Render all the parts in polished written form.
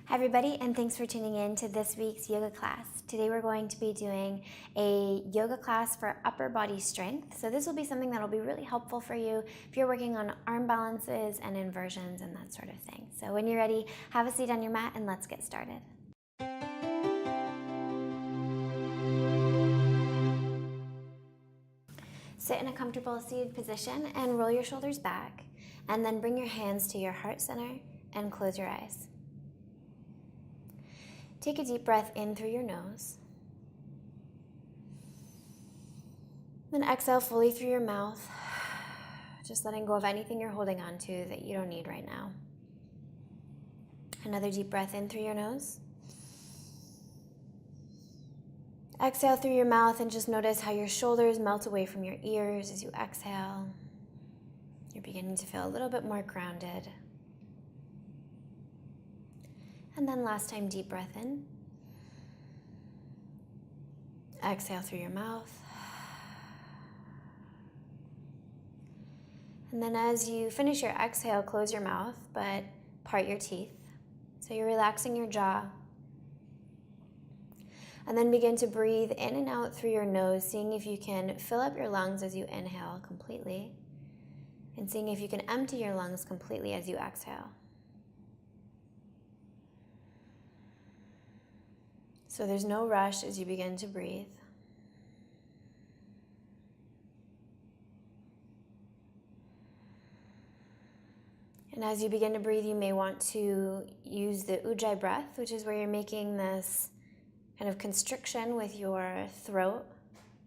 Hi everybody, and thanks for tuning in to this week's yoga class. Today we're going to be doing a yoga class for upper body strength. So this will be something that will be really helpful for you if you're working on arm balances and inversions and that sort of thing. So when you're ready, have a seat on your mat and let's get started. Sit in a comfortable seated position and roll your shoulders back, and then bring your hands to your heart center and close your eyes. Take a deep breath in through your nose. Then exhale fully through your mouth, just letting go of anything you're holding on to that you don't need right now. Another deep breath in through your nose. Exhale through your mouth and just notice how your shoulders melt away from your ears as you exhale. You're beginning to feel a little bit more grounded. And then last time, deep breath in. Exhale through your mouth. And then as you finish your exhale, close your mouth, but part your teeth. So you're relaxing your jaw. And then begin to breathe in and out through your nose, seeing if you can fill up your lungs as you inhale completely, and seeing if you can empty your lungs completely as you exhale. So there's no rush as you begin to breathe. And as you begin to breathe, you may want to use the ujjayi breath, which is where you're making this kind of constriction with your throat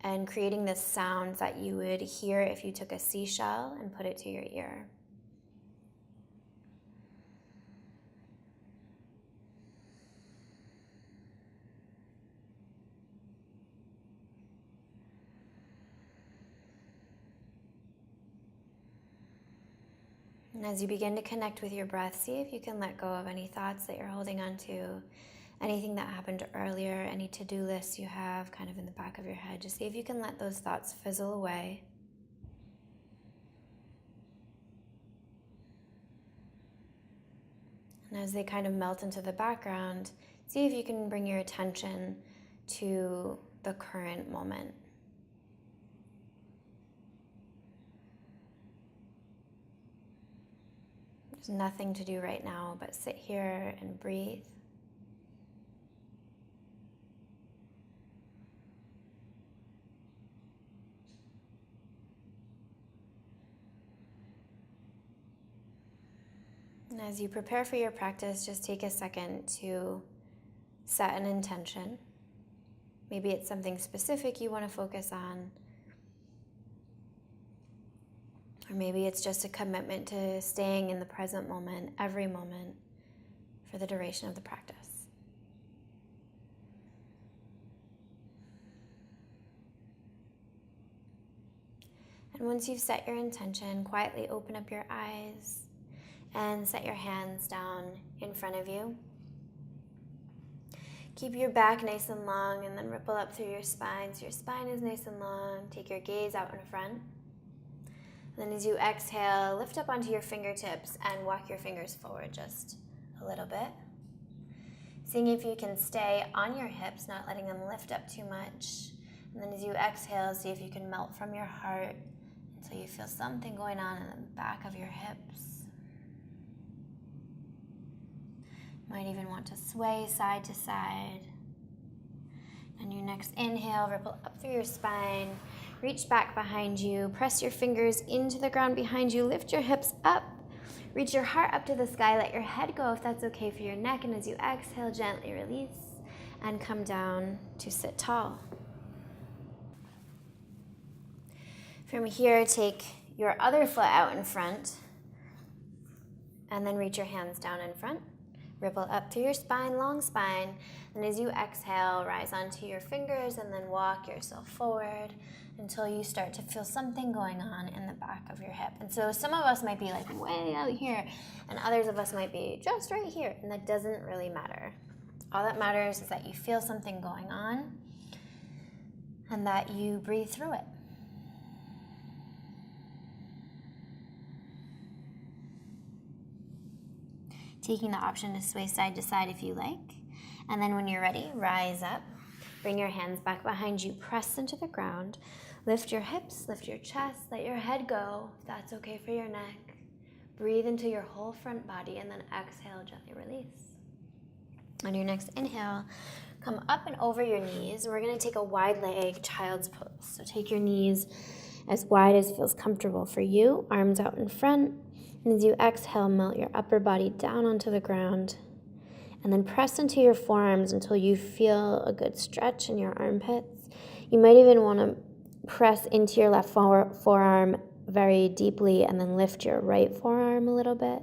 and creating this sound that you would hear if you took a seashell and put it to your ear. And as you begin to connect with your breath, see if you can let go of any thoughts that you're holding on to, anything that happened earlier, any to-do lists you have kind of in the back of your head. Just see if you can let those thoughts fizzle away. And as they kind of melt into the background, see if you can bring your attention to the current moment. There's nothing to do right now but sit here and breathe. And as you prepare for your practice, just take a second to set an intention. Maybe it's something specific you want to focus on. Or maybe it's just a commitment to staying in the present moment, every moment, for the duration of the practice. And once you've set your intention, quietly open up your eyes and set your hands down in front of you. Keep your back nice and long and then ripple up through your spine so your spine is nice and long. Take your gaze out in front. And then as you exhale, lift up onto your fingertips and walk your fingers forward just a little bit. Seeing if you can stay on your hips, not letting them lift up too much. And then as you exhale, see if you can melt from your heart until you feel something going on in the back of your hips. Might even want to sway side to side. And your next inhale, ripple up through your spine. Reach back behind you, press your fingers into the ground behind you, lift your hips up, reach your heart up to the sky, let your head go if that's okay for your neck, and as you exhale, gently release and come down to sit tall. From here, take your other foot out in front, and then reach your hands down in front. Ripple up through your spine, long spine, and as you exhale, rise onto your fingers and then walk yourself forward until you start to feel something going on in the back of your hip. And so some of us might be like way out here, and others of us might be just right here, and that doesn't really matter. All that matters is that you feel something going on and that you breathe through it. taking the option to sway side to side if you like. And then when you're ready, rise up. Bring your hands back behind you, press into the ground. Lift your hips, lift your chest, let your head go, if that's okay for your neck. Breathe into your whole front body, and then exhale, gently release. On your next inhale, come up and over your knees. We're gonna take a wide leg child's pose. So take your knees as wide as feels comfortable for you, arms out in front. And as you exhale, melt your upper body down onto the ground. And then press into your forearms until you feel a good stretch in your armpits. You might even want to press into your left forearm very deeply and then lift your right forearm a little bit.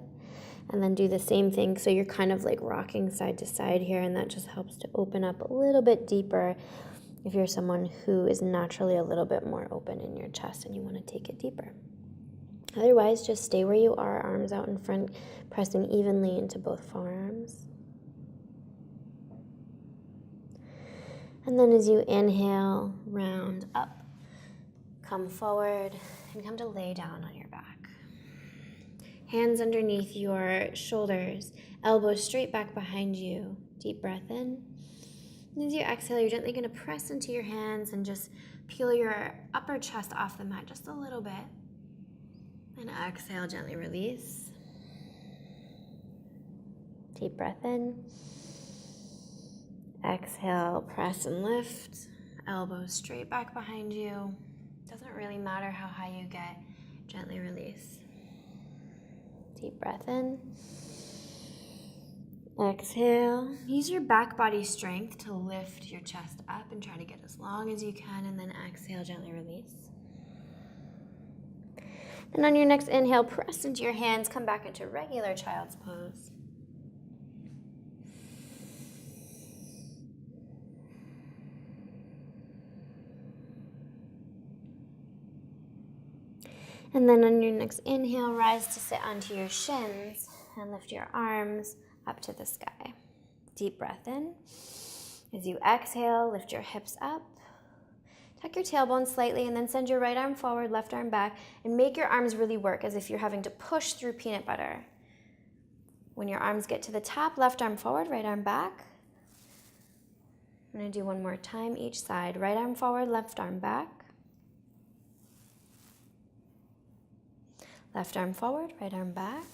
And then do the same thing. So you're kind of like rocking side to side here, and that just helps to open up a little bit deeper if you're someone who is naturally a little bit more open in your chest and you want to take it deeper. Otherwise, just stay where you are, arms out in front, pressing evenly into both forearms. And then as you inhale, round up, come forward, and come to lay down on your back. Hands underneath your shoulders, elbows straight back behind you. Deep breath in. And as you exhale, you're gently going to press into your hands and just peel your upper chest off the mat just a little bit. And exhale, gently release. Deep breath in. Exhale, press and lift. Elbows straight back behind you. Doesn't really matter how high you get. Gently release. Deep breath in. Exhale. Use your back body strength to lift your chest up and try to get as long as you can, and then exhale, gently release. And on your next inhale, press into your hands, come back into regular child's pose. And then on your next inhale, rise to sit onto your shins and lift your arms up to the sky. Deep breath in. As you exhale, lift your hips up. Tuck your tailbone slightly and then send your right arm forward, left arm back, and make your arms really work as if you're having to push through peanut butter. When your arms get to the top, left arm forward, right arm back. I'm going to do one more time each side. Right arm forward, left arm back. Left arm forward, right arm back.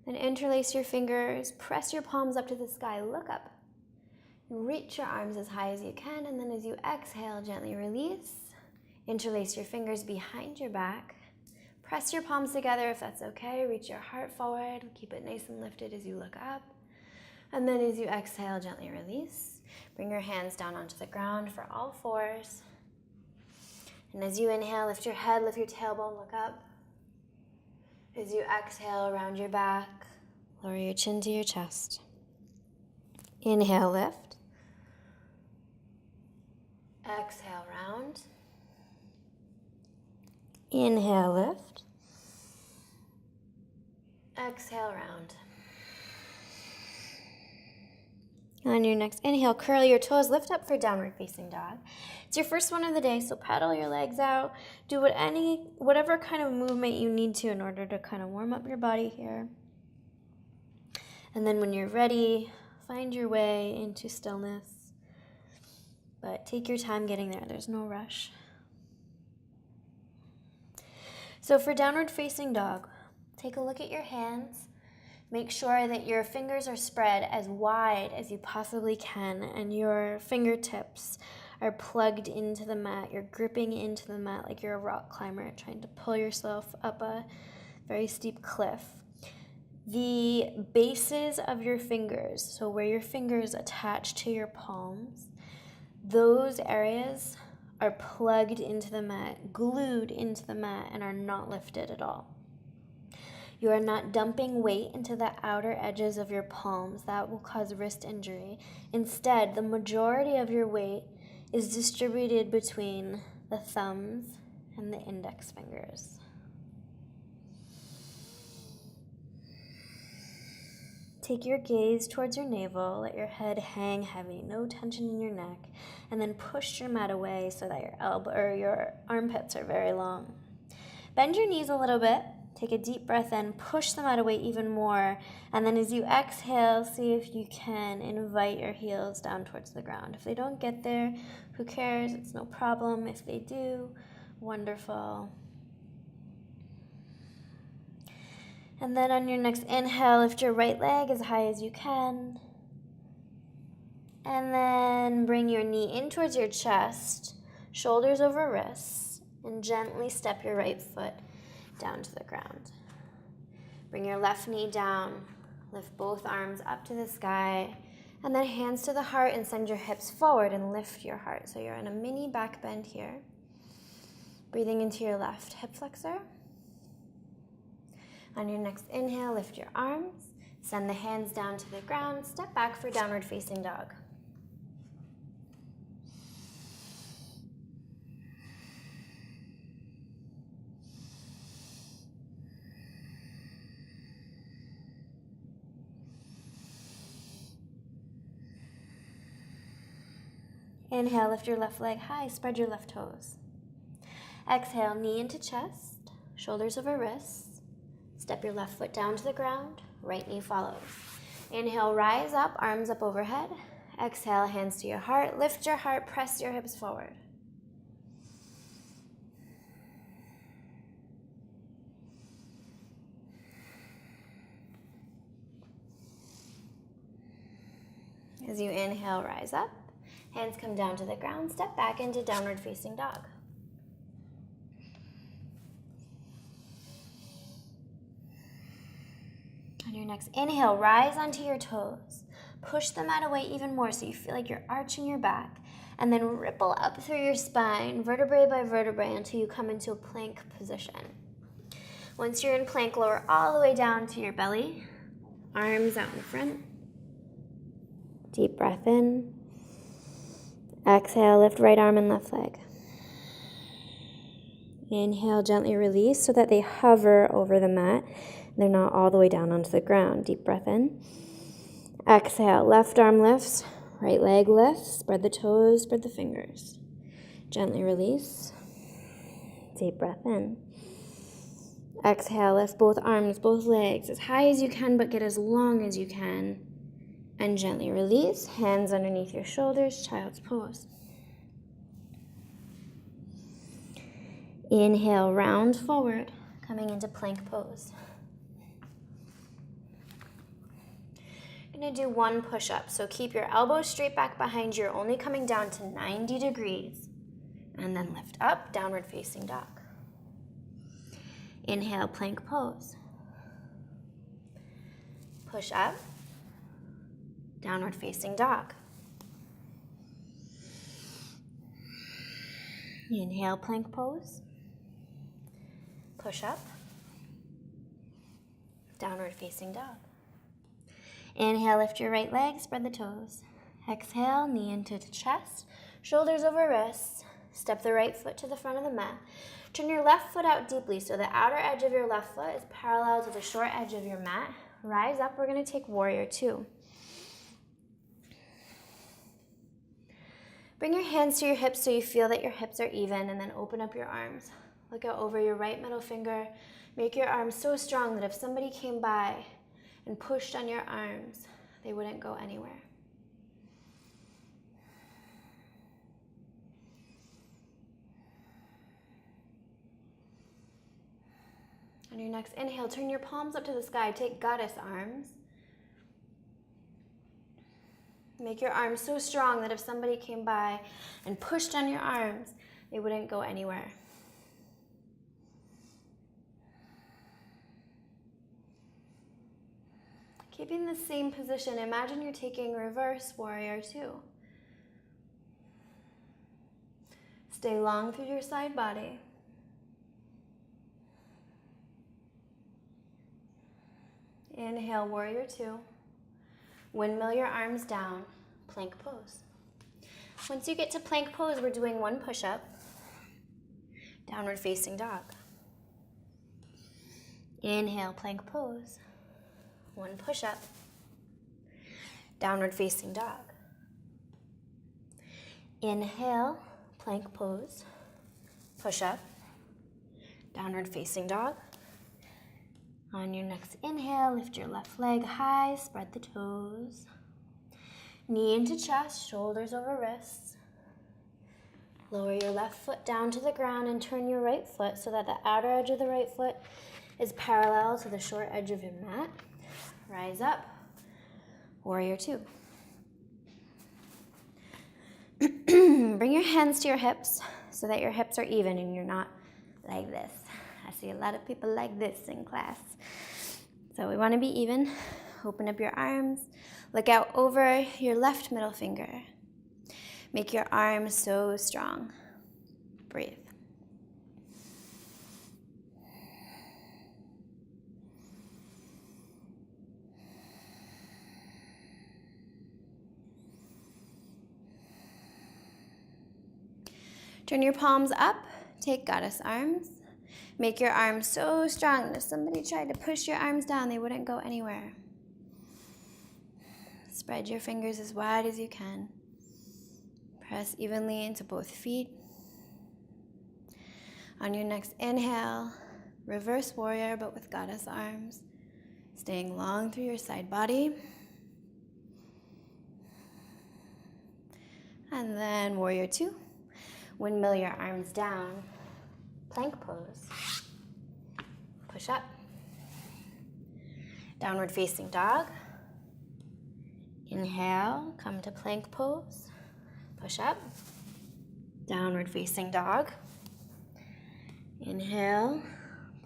Then interlace your fingers, press your palms up to the sky, look up. Reach your arms as high as you can, and then as you exhale, gently release. Interlace your fingers behind your back. Press your palms together if that's okay. Reach your heart forward. Keep it nice and lifted as you look up. And then as you exhale, gently release. Bring your hands down onto the ground for all fours. And as you inhale, lift your head, lift your tailbone, look up. As you exhale, round your back, lower your chin to your chest. Inhale, lift. Exhale, round. Inhale, lift. Exhale, round. On your next inhale, curl your toes, lift up for downward facing dog. It's your first one of the day, so pedal your legs out. Do whatever kind of movement you need to in order to kind of warm up your body here. And then when you're ready, find your way into stillness. But take your time getting there. There's no rush. So for downward facing dog, take a look at your hands. Make sure that your fingers are spread as wide as you possibly can and your fingertips are plugged into the mat. You're gripping into the mat like you're a rock climber trying to pull yourself up a very steep cliff. The bases of your fingers, so where your fingers attach to your palms, those areas are plugged into the mat, glued into the mat, and are not lifted at all. You are not dumping weight into the outer edges of your palms. That will cause wrist injury. Instead, the majority of your weight is distributed between the thumbs and the index fingers. Take your gaze towards your navel, let your head hang heavy, no tension in your neck, and then push your mat away so that your elbow or your armpits are very long. Bend your knees a little bit. Take a deep breath in, push them out of weight even more. And then as you exhale, see if you can invite your heels down towards the ground. If they don't get there, who cares? It's no problem. If they do, wonderful. And then on your next inhale, lift your right leg as high as you can. And then bring your knee in towards your chest, shoulders over wrists, and gently step your right foot down to the ground. Bring your left knee down, lift both arms up to the sky, and then hands to the heart and send your hips forward and lift your heart. So you're in a mini back bend here. Breathing into your left hip flexor. On your next inhale, lift your arms, send the hands down to the ground, step back for downward facing dog. Inhale, lift your left leg high, spread your left toes. Exhale, knee into chest, shoulders over wrists. Step your left foot down to the ground, right knee follows. Inhale, rise up, arms up overhead. Exhale, hands to your heart, lift your heart, press your hips forward. As you inhale, rise up. Hands come down to the ground, step back into downward facing dog. On your next inhale, rise onto your toes. Push them out of weight even more so you feel like you're arching your back. And then ripple up through your spine, vertebrae by vertebrae, until you come into a plank position. Once you're in plank, lower all the way down to your belly. Arms out in front. Deep breath in. Exhale, lift right arm and left leg. Inhale, gently release so that they hover over the mat. They're not all the way down onto the ground. Deep breath in. Exhale, left arm lifts, right leg lifts. Spread the toes, spread the fingers. Gently release. Deep breath in. Exhale, lift both arms, both legs as high as you can, but get as long as you can. And gently release, hands underneath your shoulders, child's pose. Inhale, round forward, coming into plank pose. You're gonna do one push-up, so keep your elbows straight back behind you. You're only coming down to 90 degrees. And then lift up, downward facing dog. Inhale, plank pose. Push up. Downward facing dog. Inhale, plank pose. Push up. Downward facing dog. Inhale, lift your right leg, spread the toes. Exhale, knee into the chest, shoulders over wrists. Step the right foot to the front of the mat. Turn your left foot out deeply so the outer edge of your left foot is parallel to the short edge of your mat. Rise up, we're gonna take warrior two. Bring your hands to your hips so you feel that your hips are even, and then open up your arms. Look out over your right middle finger. Make your arms so strong that if somebody came by and pushed on your arms, they wouldn't go anywhere. On your next inhale, turn your palms up to the sky. Take goddess arms. Make your arms so strong that if somebody came by and pushed on your arms, they wouldn't go anywhere. Keeping the same position, imagine you're taking reverse warrior two. Stay long through your side body. Inhale, warrior two. Windmill your arms down, plank pose. Once you get to plank pose, we're doing one push-up, downward facing dog. Inhale, plank pose. One push-up, downward facing dog. Inhale, plank pose, push-up, downward facing dog. On your next inhale, lift your left leg high, spread the toes. Knee into chest, shoulders over wrists. Lower your left foot down to the ground and turn your right foot so that the outer edge of the right foot is parallel to the short edge of your mat. Rise up, warrior two. Bring your hands to your hips so that your hips are even and you're not like this. I see a lot of people like this in class. So we want to be even. Open up your arms. Look out over your left middle finger. Make your arms so strong. Breathe. Turn your palms up. Take goddess arms. Make your arms so strong that if somebody tried to push your arms down, they wouldn't go anywhere. Spread your fingers as wide as you can. Press evenly into both feet. On your next inhale, reverse warrior, but with goddess arms. Staying long through your side body. And then warrior two. Windmill your arms down. Plank pose. Push up. Downward facing dog. Inhale, come to plank pose. Push up. Downward facing dog. Inhale,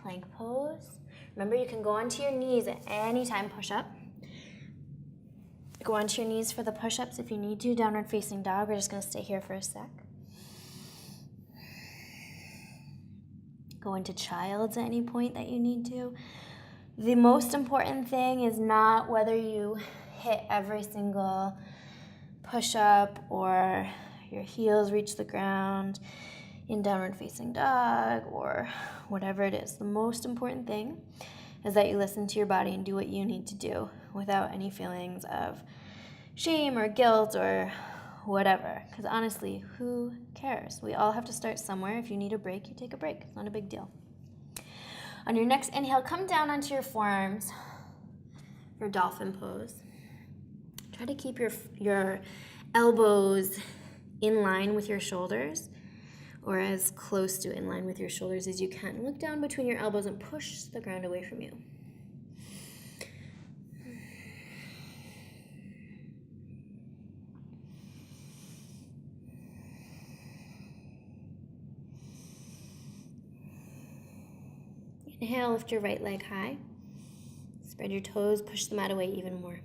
plank pose. Remember, you can go onto your knees at any time, push up. Go onto your knees for the push-ups if you need to. Downward facing dog. We're just going to stay here for a sec. Go into child's at any point that you need to. The most important thing is not whether you hit every single push-up or your heels reach the ground in downward facing dog or whatever it is. The most important thing is that you listen to your body and do what you need to do without any feelings of shame or guilt or whatever. Because honestly, who cares? We all have to start somewhere. If you need a break, you take a break. It's not a big deal. On your next inhale, come down onto your forearms for dolphin pose. Try to keep your elbows in line with your shoulders or as close to in line with your shoulders as you can. Look down between your elbows and push the ground away from you. Inhale, lift your right leg high. Spread your toes, push the mat away even more.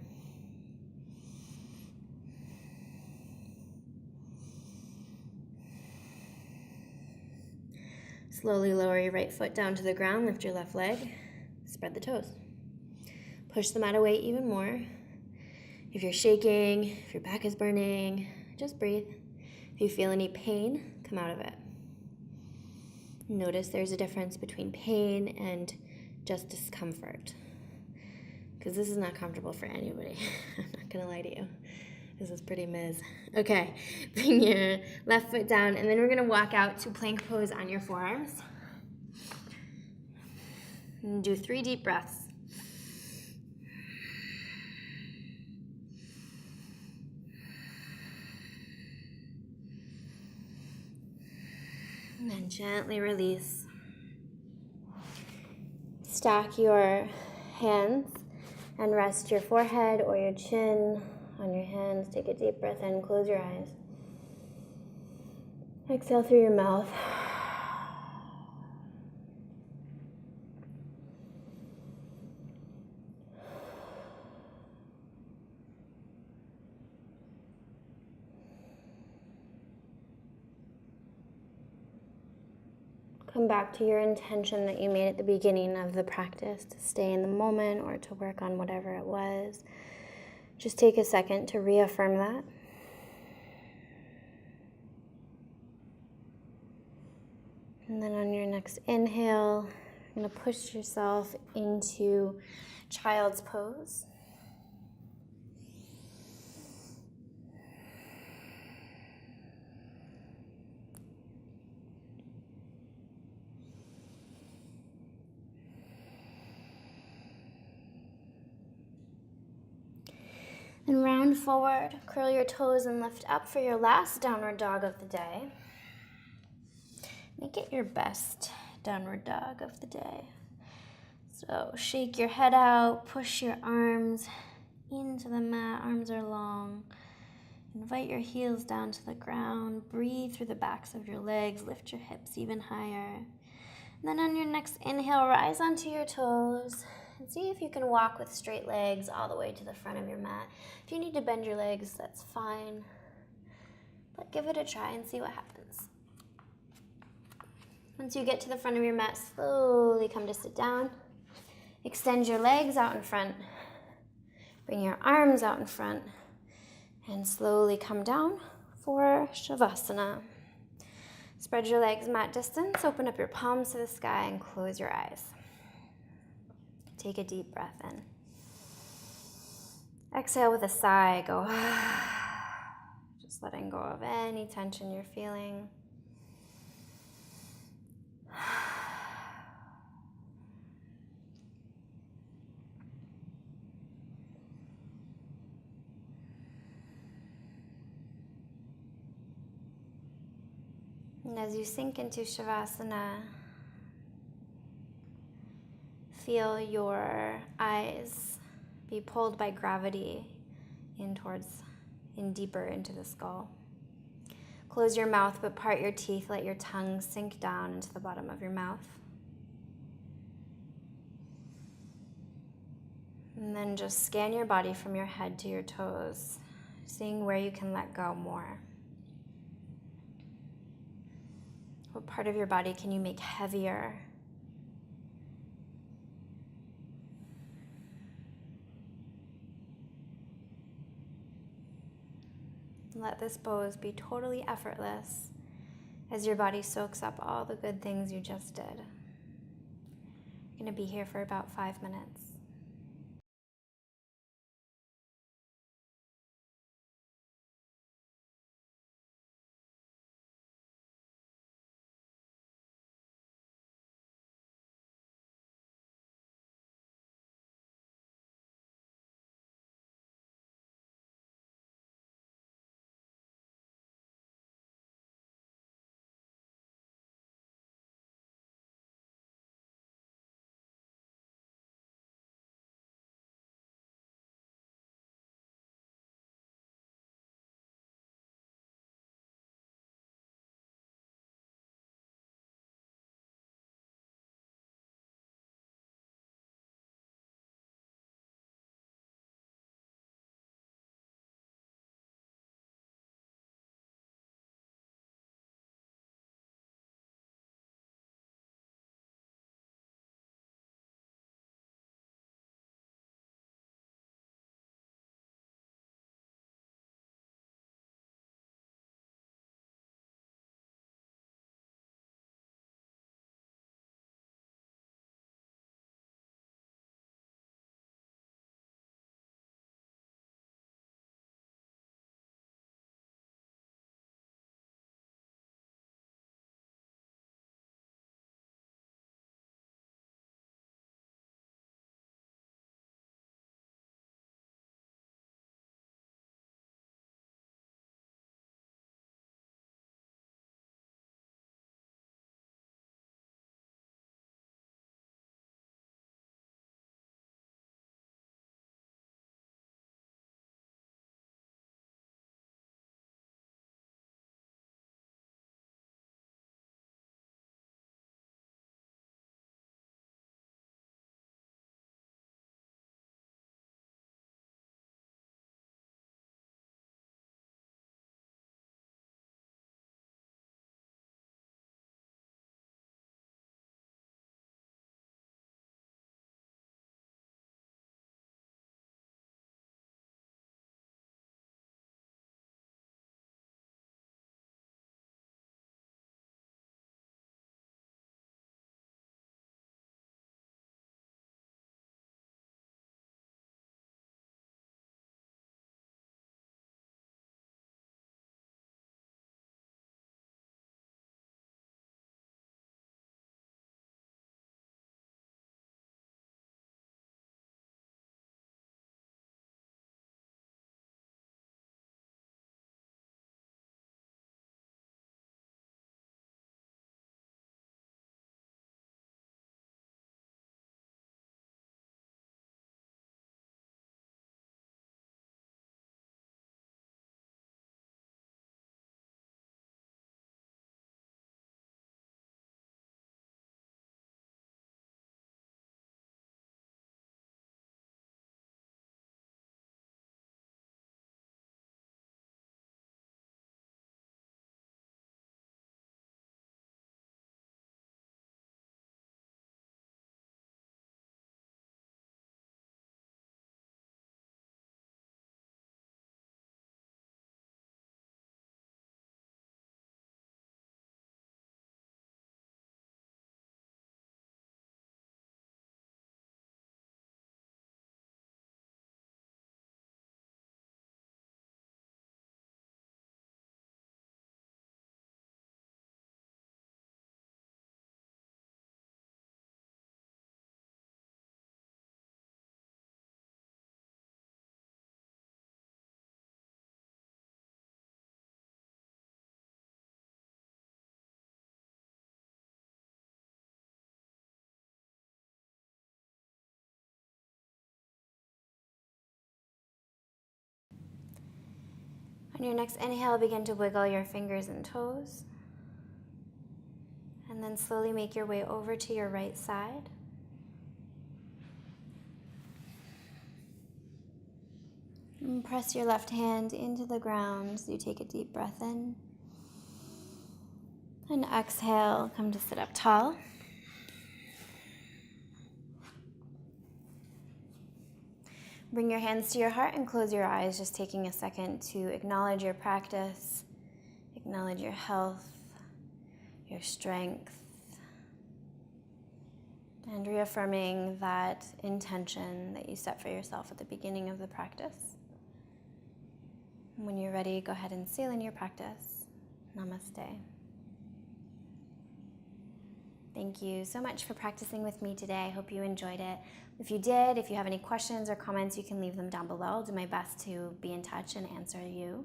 Slowly lower your right foot down to the ground, lift your left leg, spread the toes. Push the mat away even more. If you're shaking, if your back is burning, just breathe. If you feel any pain, come out of it. Notice there's a difference between pain and just discomfort. Because this is not comfortable for anybody. I'm not going to lie to you. This is pretty Ms. Okay, bring your left foot down, and then we're going to walk out to plank pose on your forearms. And do 3 deep breaths. And then gently release. Stack your hands and rest your forehead or your chin on your hands. Take a deep breath in, close your eyes. Exhale through your mouth. Come back to your intention that you made at the beginning of the practice, to stay in the moment or to work on whatever it was. Just take a second to reaffirm that. And then on your next inhale, you're going to push yourself into child's pose. And round forward, curl your toes and lift up for your last downward dog of the day. Make it your best downward dog of the day. So shake your head out, push your arms into the mat, arms are long. Invite your heels down to the ground, breathe through the backs of your legs, lift your hips even higher. And then on your next inhale, rise onto your toes and see if you can walk with straight legs all the way to the front of your mat. If you need to bend your legs, that's fine, but give it a try and see what happens. Once you get to the front of your mat, slowly come to sit down. Extend your legs out in front. Bring your arms out in front. And slowly come down for Shavasana. Spread your legs mat distance, open up your palms to the sky, and close your eyes. Take a deep breath in. Exhale with a sigh, go just letting go of any tension you're feeling. And as you sink into Shavasana, feel your eyes be pulled by gravity in deeper into the skull. Close your mouth, but part your teeth. Let your tongue sink down into the bottom of your mouth. And then just scan your body from your head to your toes, seeing where you can let go more. What part of your body can you make heavier? Let this pose be totally effortless as your body soaks up all the good things you just did. You're going to be here for about 5 minutes. On your next inhale, begin to wiggle your fingers and toes. And then slowly make your way over to your right side. And press your left hand into the ground as you take a deep breath in. And exhale, come to sit up tall. Bring your hands to your heart and close your eyes, just taking a second to acknowledge your practice, acknowledge your health, your strength, and reaffirming that intention that you set for yourself at the beginning of the practice. And when you're ready, go ahead and seal in your practice. Namaste. Thank you so much for practicing with me today. I hope you enjoyed it. If you did, if you have any questions or comments, you can leave them down below. I'll do my best to be in touch and answer you.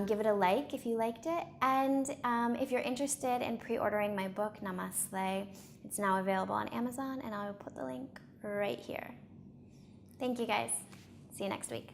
Give it a like if you liked it. And if you're interested in pre-ordering my book, Namaste, it's now available on Amazon, and I'll put the link right here. Thank you, guys. See you next week.